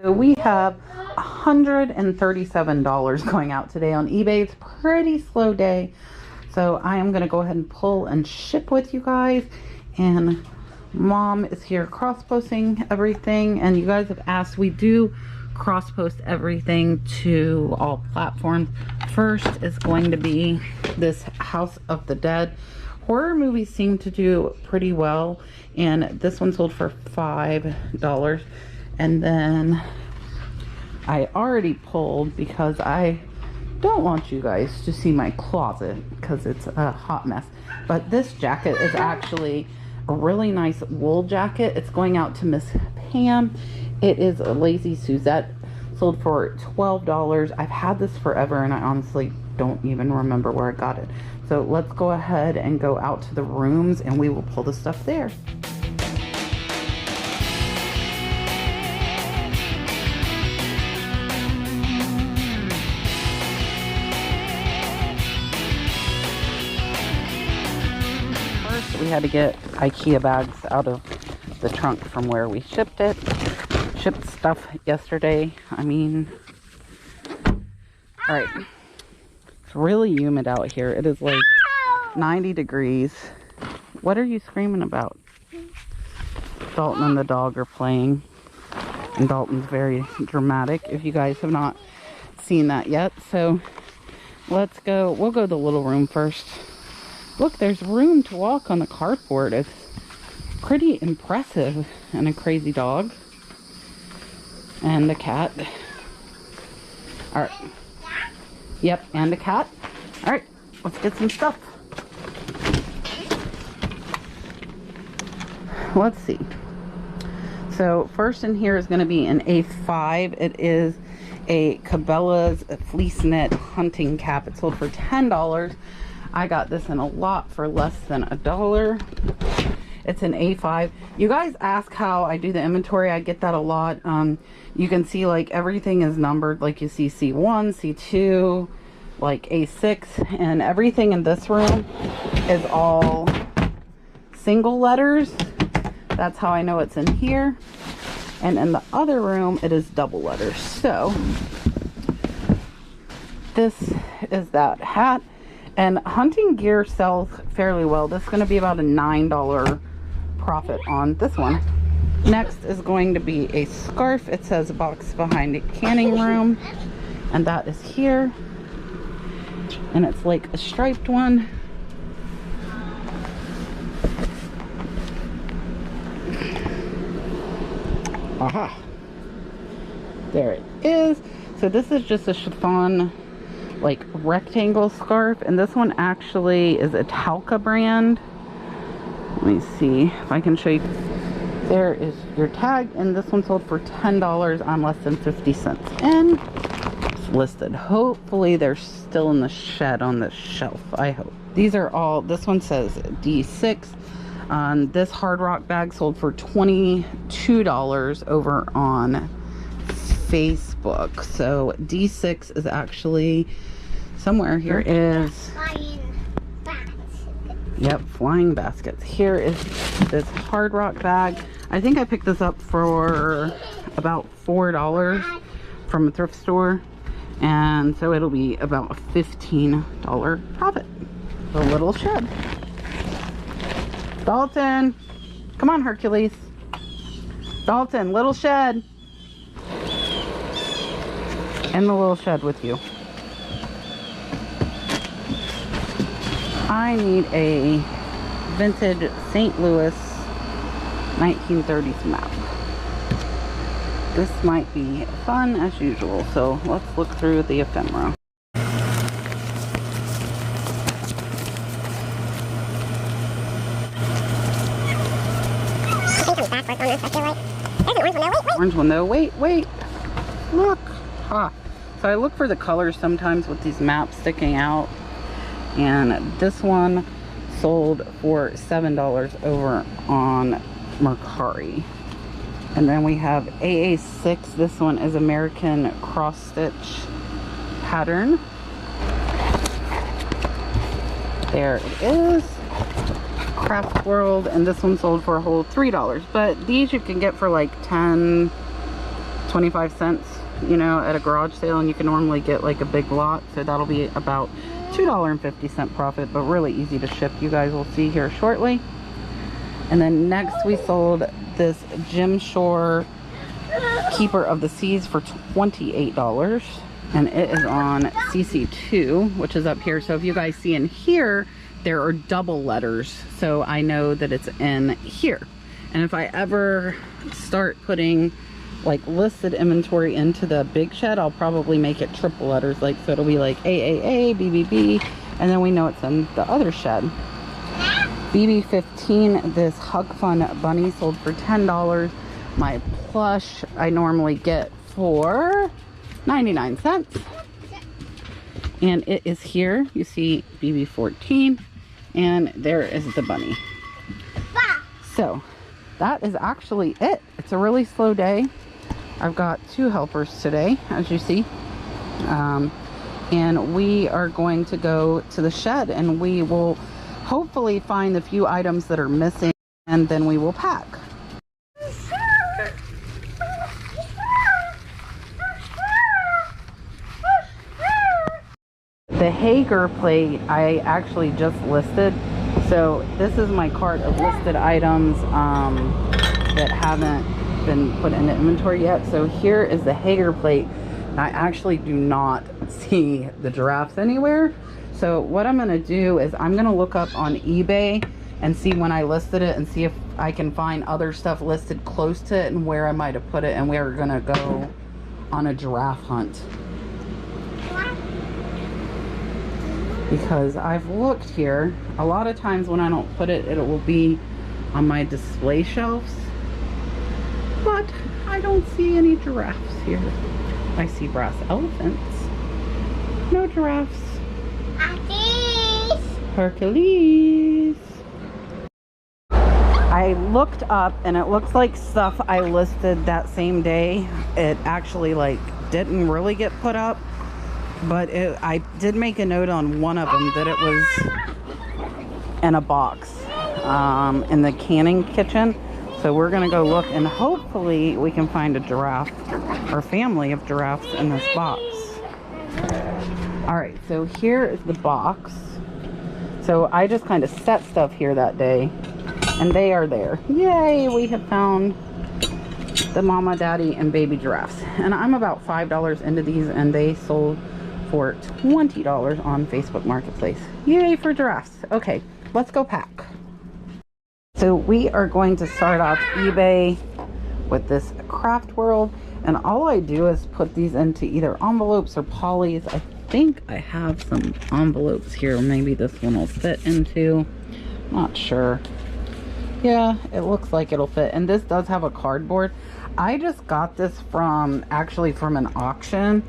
So we have $137 going out today on eBay. It's a pretty slow day. So I am going to go ahead and pull and ship with you guys. And Mom is here cross-posting everything. And you guys have asked, we do cross-post everything to all platforms. First is going to be this House of the Dead. Horror movies seem to do pretty well. And this one sold for $5. And then I already pulled because I don't want you guys to see my closet because it's a hot mess. But this jacket is actually a really nice wool jacket. It's going out to Miss Pam. It is a Lazy Suzette, sold for $12. I've had this forever and I honestly don't even remember where I got it. So let's go ahead and go out to the rooms and we will pull the stuff there. We had to get IKEA bags out of the trunk from where we shipped it. Shipped stuff yesterday. I mean, all right. It's really humid out here. It is like 90 degrees. What are you screaming about? Dalton and the dog are playing. And Dalton's very dramatic, if you guys have not seen that yet. So let's go. We'll go to the little room first. Look, there's room to walk on the cardboard. It's pretty impressive. And a crazy dog. And a cat. Alright. Yep, and a cat. Alright, let's get some stuff. Let's see. So, first in here is going to be an A5. It is a Cabela's fleece knit hunting cap. It sold for $10. I got this in a lot for less than $1. It's an A5. You guys ask how I do the inventory. I get that a lot. You can see like everything is numbered. Like you see C1, C2, like A6, and everything in this room is all single letters. That's how I know it's in here. And in the other room, it is double letters. So this is that hat. And hunting gear sells fairly well. This is going to be about a $9 profit on this one. Next is going to be a scarf. It says box behind it canning room. And that is here. And it's like a striped one. Aha. There it is. So this is just a chiffon like rectangle scarf, and this one actually is a Talca brand. Let me see if I can show you. There is your tag, and this one sold for $10 on less than 50 cents in. It's listed. Hopefully they're still in the shed on the shelf. I hope. These are all, this one says D6. This Hard Rock bag sold for $22 over on Facebook. So D6 is actually somewhere. Here is flying baskets. Yep, flying baskets. Here is this Hard Rock bag. I think I picked this up for about $4 from a thrift store, and so it'll be about a $15 profit. The little shed. Dalton, come on, Hercules. Dalton, little shed. In the little shed with you. I need a vintage St. Louis 1930s map. This might be fun as usual, so let's look through the ephemera. Orange one though. Wait. Look. Ah. So I look for the colors sometimes with these maps sticking out. And this one sold for $7 over on Mercari. And then we have AA6. This one is American cross stitch pattern. There it is. Craft World, and this one sold for a whole $3. But these you can get for like $10, 25 cents, you know, at a garage sale, and you can normally get like a big lot, so that'll be about $2.50 profit, but really easy to ship. You guys will see here shortly. And then next we sold this Jim Shore Keeper of the Seas for $28, and it is on CC2, which is up here. So if you guys see in here, there are double letters, so I know that it's in here. And if I ever start putting like listed inventory into the big shed, I'll probably make it triple letters, like, so it'll be like AAA, BBB, and then we know it's in the other shed. BB15, this Hug Fun bunny, sold for $10. My plush I normally get for 99 cents. And it is here. You see BB14, and there is the bunny. So that is actually it. It's a really slow day. I've got 2 helpers today, as you see. And we are going to go to the shed, and we will hopefully find the few items that are missing, and then we will pack. The Hager plate I actually just listed. So this is my cart of listed items that haven't been put into inventory yet. So here is the Hager plate. I actually do not see the giraffes anywhere. So what I'm going to do is I'm going to look up on eBay and see when I listed it, and see if I can find other stuff listed close to it and where I might have put it, and we're going to go on a giraffe hunt. Because I've looked here, a lot of times when I don't put it, it will be on my display shelves, but I don't see any giraffes here. I see brass elephants. No giraffes. Hercules. I looked up, and it looks like stuff I listed that same day, it actually like didn't really get put up, but I did make a note on one of them that it was in a box in the canning kitchen. So we're gonna go look, and hopefully we can find a giraffe or family of giraffes in this box. All right, so here is the box. So I just kind of set stuff here that day, and they are there. Yay, we have found the mama, daddy, and baby giraffes. And I'm about $5 into these, and they sold for $20 on Facebook Marketplace. Yay for giraffes. Okay, let's go pack. So we are going to start off eBay with this Craft World, and all I do is put these into either envelopes or polys. I think I have some envelopes here. Maybe this one will fit into. Not sure. Yeah, it looks like it'll fit. And this does have a cardboard. I just got this from, actually from an auction.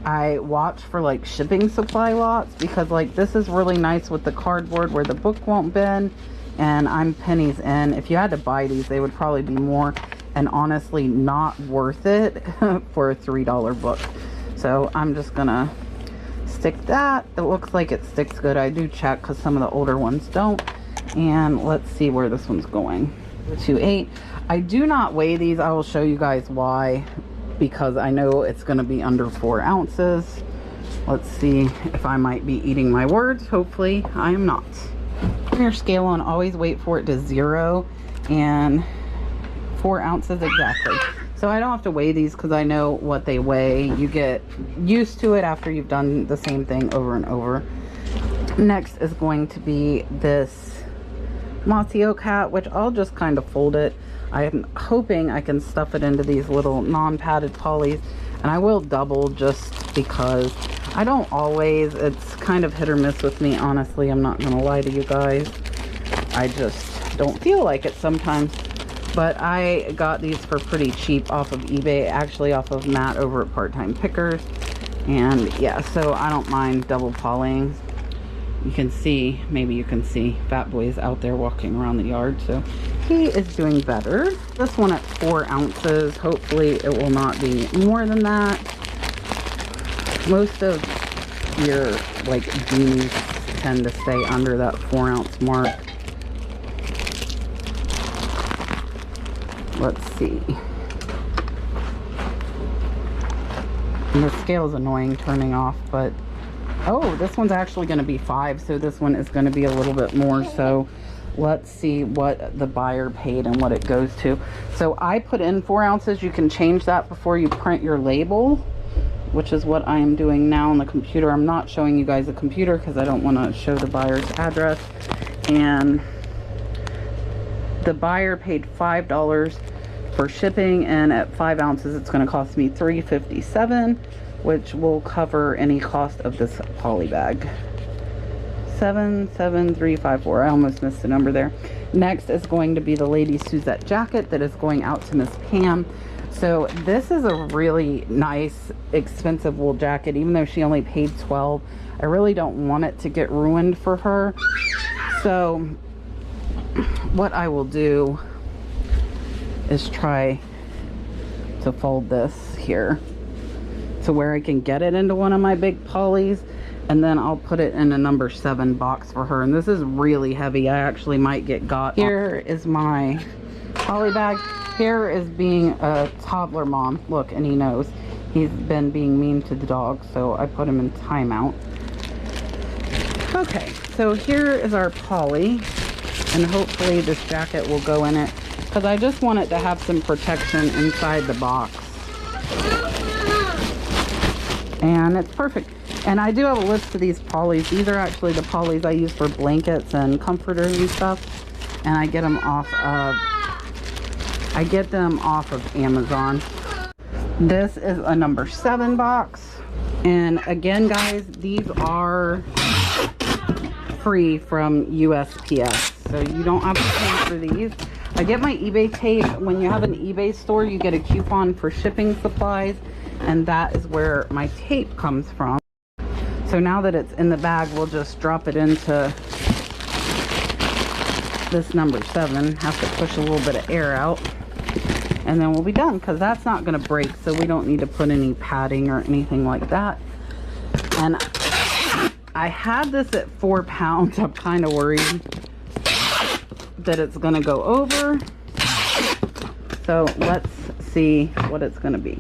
I watch for like shipping supply lots, because like this is really nice with the cardboard where the book won't bend, and I'm pennies in. If you had to buy these, they would probably be more, and honestly not worth it for a $3 book. So I'm just gonna stick that. It looks like it sticks good. I do check because some of the older ones don't. And let's see where this one's going. 2.8. I do not weigh these. I will show you guys why, because I know it's going to be under 4 ounces. Let's see if I might be eating my words. Hopefully I am not. Turn your scale on, always wait for it to 0 and 4 ounces exactly. So I don't have to weigh these because I know what they weigh. You get used to it after you've done the same thing over and over. Next is going to be this mossy oak hat, which I'll just kind of fold it. I'm hoping I can stuff it into these little non-padded polys, and I will double just because I don't always. It's kind of hit or miss with me, honestly. I'm not gonna lie to you guys. I just don't feel like it sometimes. But I got these for pretty cheap off of eBay, actually off of Matt over at Part-Time Pickers. And yeah, so I don't mind double polying. You can see, maybe you can see, Fat Boy's out there walking around the yard, so he is doing better. This one at 4 ounces, hopefully it will not be more than that. Most of your like beanies tend to stay under that 4 ounce mark. Let's see. And the scale is annoying turning off, but oh, this one's actually going to be 5, so this one is going to be a little bit more. So let's see what the buyer paid and what it goes to. So I put in 4 ounces. You can change that before you print your label, which is what I am doing now on the computer. I'm not showing you guys the computer because I don't want to show the buyer's address. And the buyer paid $5 for shipping, and at 5 ounces it's going to cost me $3.57, which will cover any cost of this poly bag. 77354. I almost missed the number there. Next is going to be the Lady Suzette jacket that is going out to Miss Pam. So this is a really nice expensive wool jacket, even though she only paid $12. I really don't want it to get ruined for her. So what I will do is try to fold this here to where I can get it into one of my big polys, and then I'll put it in a number 7 box for her. And this is really heavy. I actually might get got. Here is my poly bag. Here is being a toddler mom. Look, and he knows. He's been being mean to the dog, so I put him in timeout. Okay, so here is our poly, and hopefully this jacket will go in it, because I just want it to have some protection inside the box. And it's perfect. And I do have a list of these polys. These are actually the polys I use for blankets and comforters and stuff. And I get them off of Amazon. This is a number 7 box. And again, guys, these are free from USPS. So you don't have to pay for these. I get my eBay tape. When you have an eBay store, you get a coupon for shipping supplies, and that is where my tape comes from. So now that it's in the bag, we'll just drop it into this number 7. Have to push a little bit of air out, and then we'll be done, because that's not going to break, so we don't need to put any padding or anything like that. And I had this at 4 pounds. I'm kind of worried that it's going to go over, so let's see what it's going to be.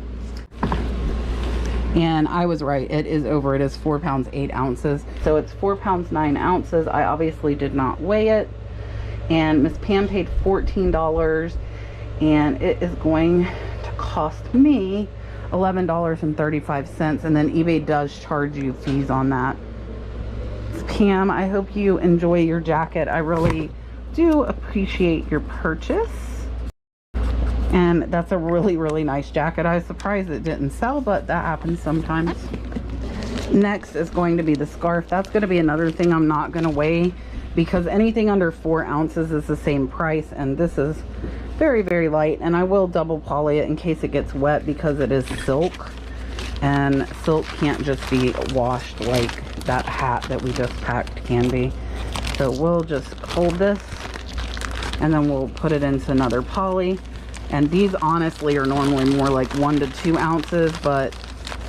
And I was right, it is over. It is 4 pounds 8 ounces, so it's 4 pounds 9 ounces. I obviously did not weigh it, and Miss Pam paid $14, and it is going to cost me $11.35, and then eBay does charge you fees on that. Pam, I hope you enjoy your jacket. I really do appreciate your purchase, and that's a really, really nice jacket. I was surprised it didn't sell, but that happens sometimes. Next is going to be the scarf. That's going to be another thing I'm not going to weigh, because anything under 4 ounces is the same price, and this is very, very light. And I will double poly it in case it gets wet, because it is silk, and silk can't just be washed like that hat that we just packed can be. So we'll just hold this, and then we'll put it into another poly. And these honestly are normally more like 1 to 2 ounces, but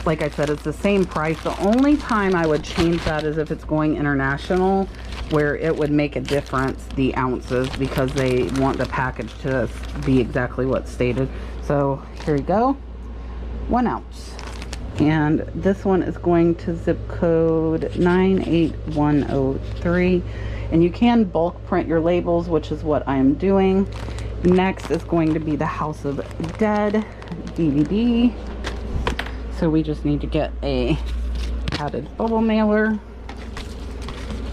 like I said, it's the same price. The only time I would change that is if it's going international, where it would make a difference, the ounces, because they want the package to be exactly what's stated. So here we go, 1 ounce. And this one is going to zip code 98103. And you can bulk print your labels, which is what I am doing. Next is going to be the House of Dead DVD. So we just need to get a padded bubble mailer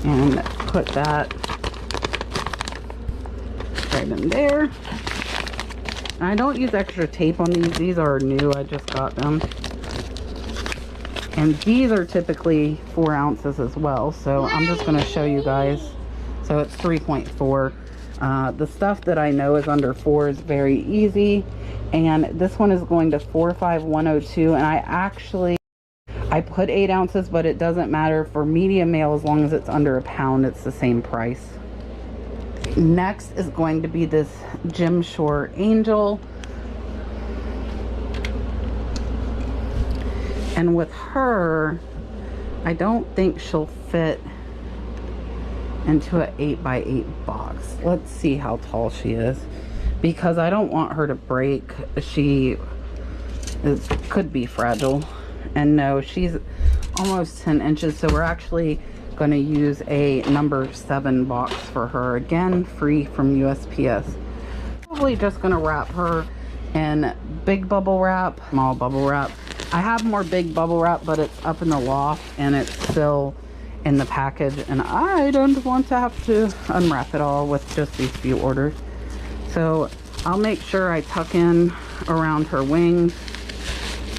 and put that right in there. And I don't use extra tape on these. These are new. I just got them. And these are typically 4 ounces as well. So I'm just going to show you guys. So it's 3.4. The stuff that I know is under 4 is very easy. And this one is going to 45102. And I put 8 ounces, but it doesn't matter for medium mail as long as it's under a pound. It's the same price. Next is going to be this Jim Shore Angel. And with her, I don't think she'll fit into an 8x8 box. Let's see how tall she is, because I don't want her to break. She could be fragile. And no, she's almost 10 inches, so we're actually going to use a number 7 box for her. Again, free from USPS. Probably just going to wrap her in big bubble wrap, small bubble wrap. I have more big bubble wrap, but it's up in the loft and it's still in the package, and I don't want to have to unwrap it all with just these few orders. So I'll make sure I tuck in around her wings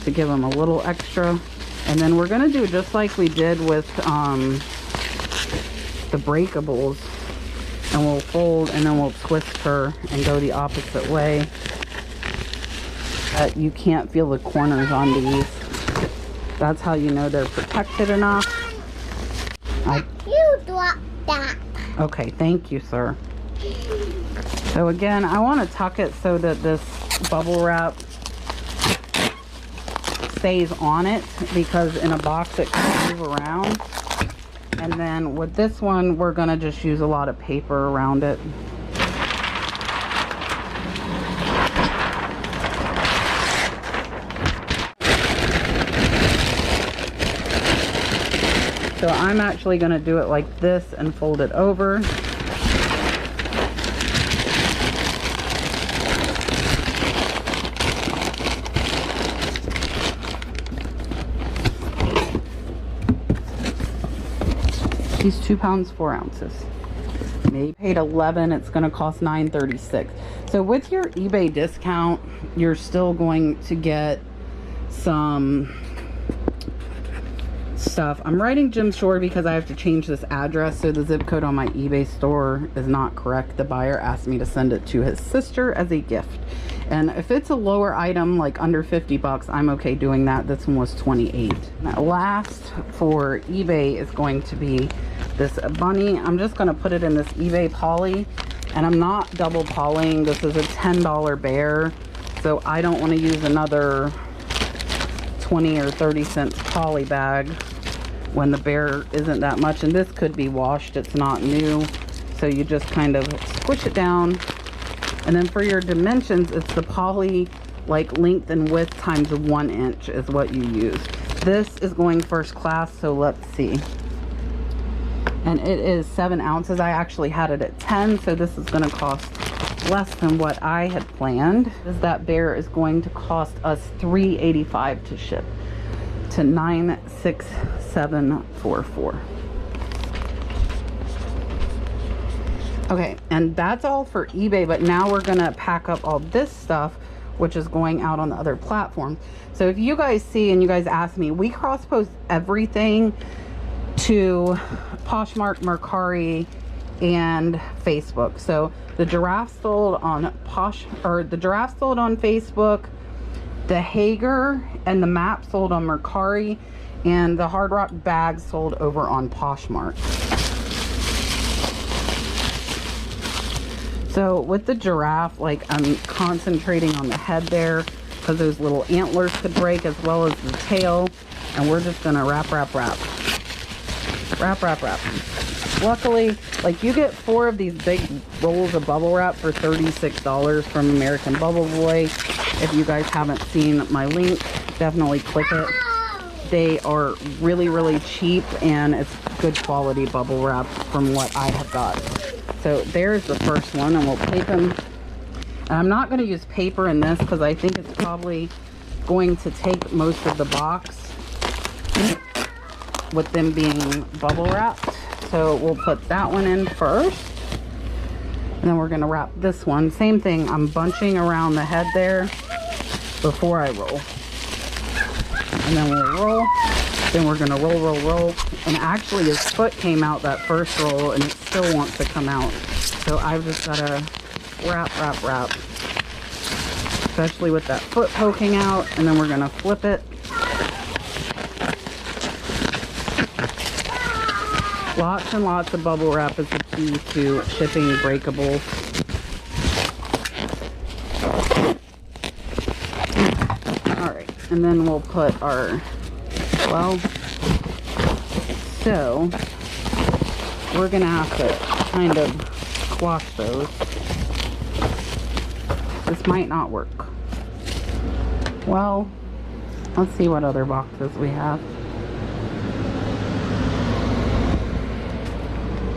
to give them a little extra. And then we're going to do just like we did with the breakables, and we'll fold and then we'll twist her and go the opposite way. You can't feel the corners on these. That's how you know they're protected enough. You drop that. Okay, thank you, sir. So again, I want to tuck it so that this bubble wrap stays on it, because in a box it can move around. And then with this one, we're going to just use a lot of paper around it. So I'm actually going to do it like this and fold it over. She's 2 pounds 4 ounces. Maybe paid $11. It's going to cost $9.36. So with your eBay discount, you're still going to get some stuff. I'm writing Jim Shore because I have to change this address, so the zip code on my eBay store is not correct. The buyer asked me to send it to his sister as a gift, and if it's a lower item like under 50 bucks, I'm okay doing that. This one was 28. Now, last for eBay is going to be this bunny. I'm just going to put it in this eBay poly, and I'm not double polying. This is a $10 bear, so I don't want to use another 20 or 30 cents poly bag when the bear isn't that much. And this could be washed, it's not new, so you just kind of squish it down. And then for your dimensions, it's the poly, like length and width times 1 inch is what you use. This is going first class, so let's see. And it is 7 ounces. I actually had it at 10, so this is going to cost less than what I had planned. That bear is going to cost us $3.85 to ship to 96744. Okay, and that's all for eBay, but now we're gonna pack up all this stuff, which is going out on the other platform. So if you guys see, and you guys ask me, we cross post everything to Poshmark, Mercari, and Facebook. So the giraffe sold on the giraffe sold on Facebook, the Hager and the map sold on Mercari, and the Hard Rock bag sold over on Poshmark. So with the giraffe, like, I'm concentrating on the head there because those little antlers could break, as well as the tail, and we're just gonna wrap. Luckily, like, you get 4 of these big rolls of bubble wrap for $36 from American Bubble Boy. If you guys haven't seen my link, definitely click it. They are really cheap, and it's good quality bubble wrap from what I have got. So there's the first one, and we'll tape them. And I'm not going to use paper in this because I think it's probably going to take most of the box with them being bubble wrapped. So we'll put that one in first, and then we're going to wrap this one. Same thing, I'm bunching around the head there before I roll. And then we'll roll. Then we're going to roll. And actually his foot came out that first roll, and it still wants to come out. So I've just got to wrap. Especially with that foot poking out. And then we're going to flip it. Lots and lots of bubble wrap is the key to shipping breakables. Alright, and then we'll put our, well, so we're going to have to kind of squash those. This might not work. Well, Let's see what other boxes we have.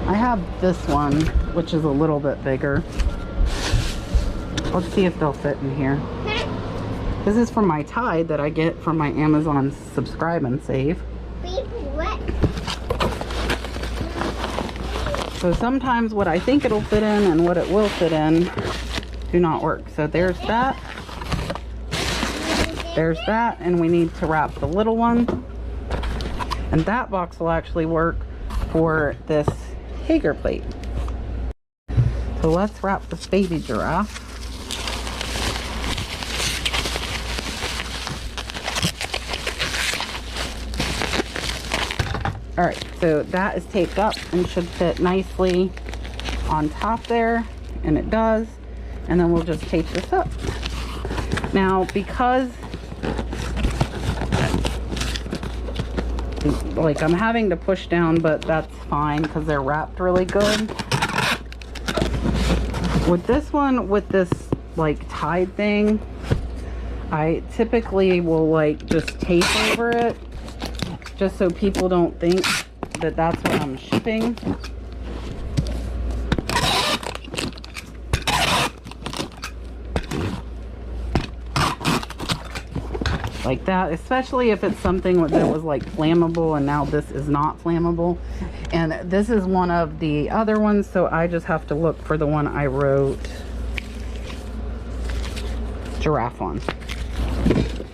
I have this one, which is a little bit bigger. Let's see if they'll fit in here. This is from my Tide that I get from my Amazon Subscribe and Save. So sometimes what I think it'll fit in and what it will fit in do not work. So there's that. There's that, and we need to wrap the little one. And that box will actually work for this Hager plate. So let's wrap this baby giraffe. All right, so that is taped up and should fit nicely on top there, and it does. And then we'll just tape this up. Now, because like I'm having to push down, but that's fine because they're wrapped really good. With this one, with this like Tide thing, I typically will like just tape over it, just so people don't think that that's what I'm shipping. Like that, especially if it's something that was like flammable, and now this is not flammable. And this is one of the other ones, so I just have to look for the one I wrote giraffe on.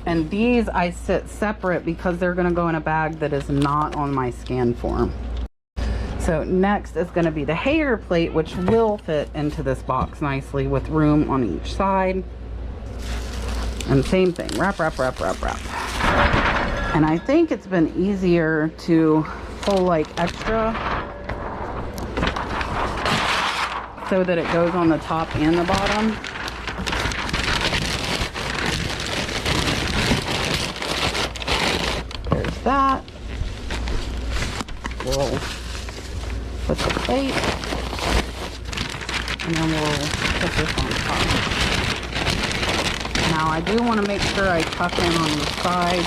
And these I sit separate because they're going to go in a bag that is not on my scan form. So next is going to be the Hager plate, which will fit into this box nicely with room on each side. And same thing, wrap, wrap, wrap, wrap, wrap. And I think it's been easier to pull like extra so that it goes on the top and the bottom. There's that. We'll put the plate, and then we'll put this on top. Now I do want to make sure I tuck in on the side.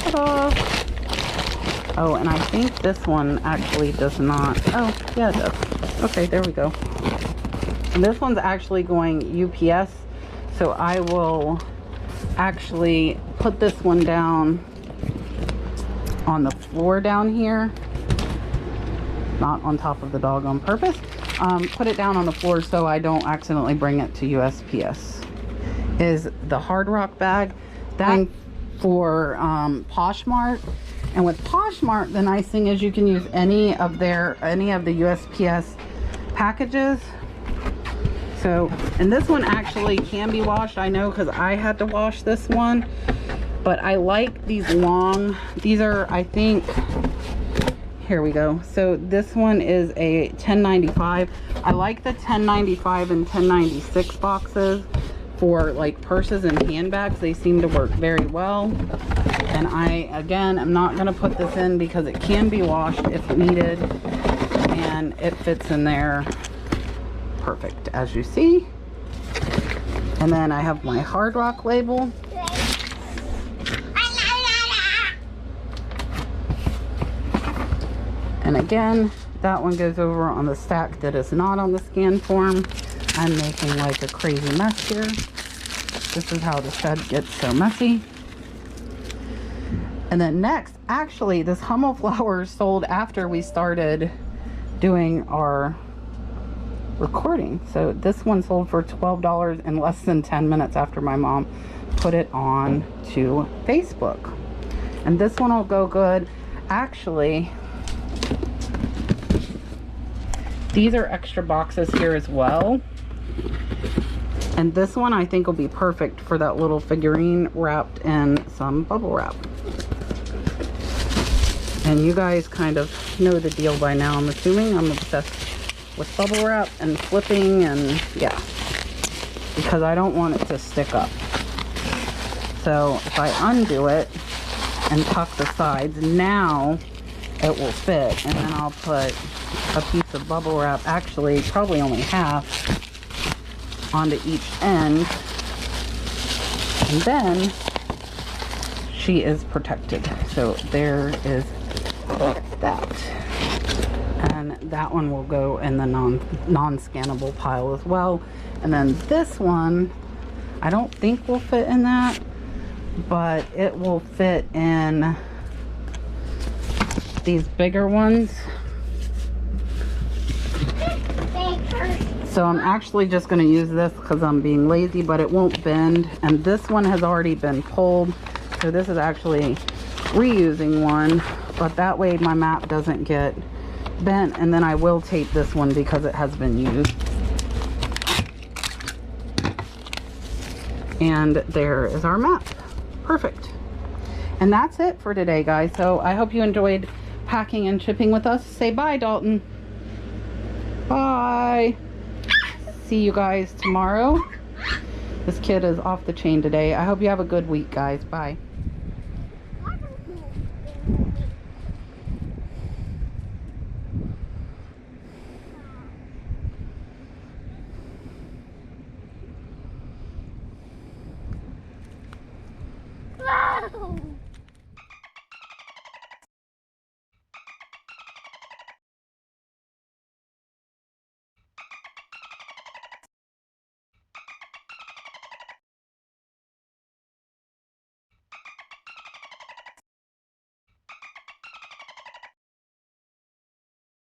Ta-da! Oh, and I think this one actually does not. Oh, yeah, it does. Okay, there we go. And this one's actually going UPS, so I will actually put this one down on the floor down here. Not on top of the dog on purpose. Put it down on the floor so I don't accidentally bring it to USPS. Is the Hard Rock bag that for Poshmark. And with Poshmark, the nice thing is you can use any of the USPS packages. So, and this one actually can be washed, I know, because I had to wash this one. But I like these long, these are, I think, here we go. So this one is a 1095. I like the 1095 and 1096 boxes for like purses and handbags. They seem to work very well. And I, again, I'm not going to put this in because it can be washed if needed. And it fits in there perfect, as you see. And then I have my Hard Rock label. And again, that one goes over on the stack that is not on the scan form. I'm making like a crazy mess here. This is how the shed gets so messy. And then next, actually, this Hummel flower sold after we started doing our recording. So this one sold for $12 in less than 10 minutes after my mom put it on to Facebook. And this one will go good. Actually, these are extra boxes here as well. And this one I think will be perfect for that little figurine wrapped in some bubble wrap. And you guys kind of know the deal by now, I'm assuming. I'm obsessed with bubble wrap and flipping, and yeah, because I don't want it to stick up. So if I undo it and tuck the sides, now it will fit. And then I'll put a piece of bubble wrap, actually probably only half, onto each end. And then she is protected. So there is that. And that one will go in the non-scannable pile as well. And then this one, I don't think will fit in that, but it will fit in these bigger ones. So I'm actually just going to use this because I'm being lazy, but it won't bend. And this one has already been pulled. So this is actually reusing one, but that way my map doesn't get bent. And then I will tape this one because it has been used. And there is our map. Perfect. And that's it for today, guys. So I hope you enjoyed packing and shipping with us. Say bye, Dalton. Bye. See you guys tomorrow. This kid is off the chain today. I hope you have a good week, guys. Bye. Wow.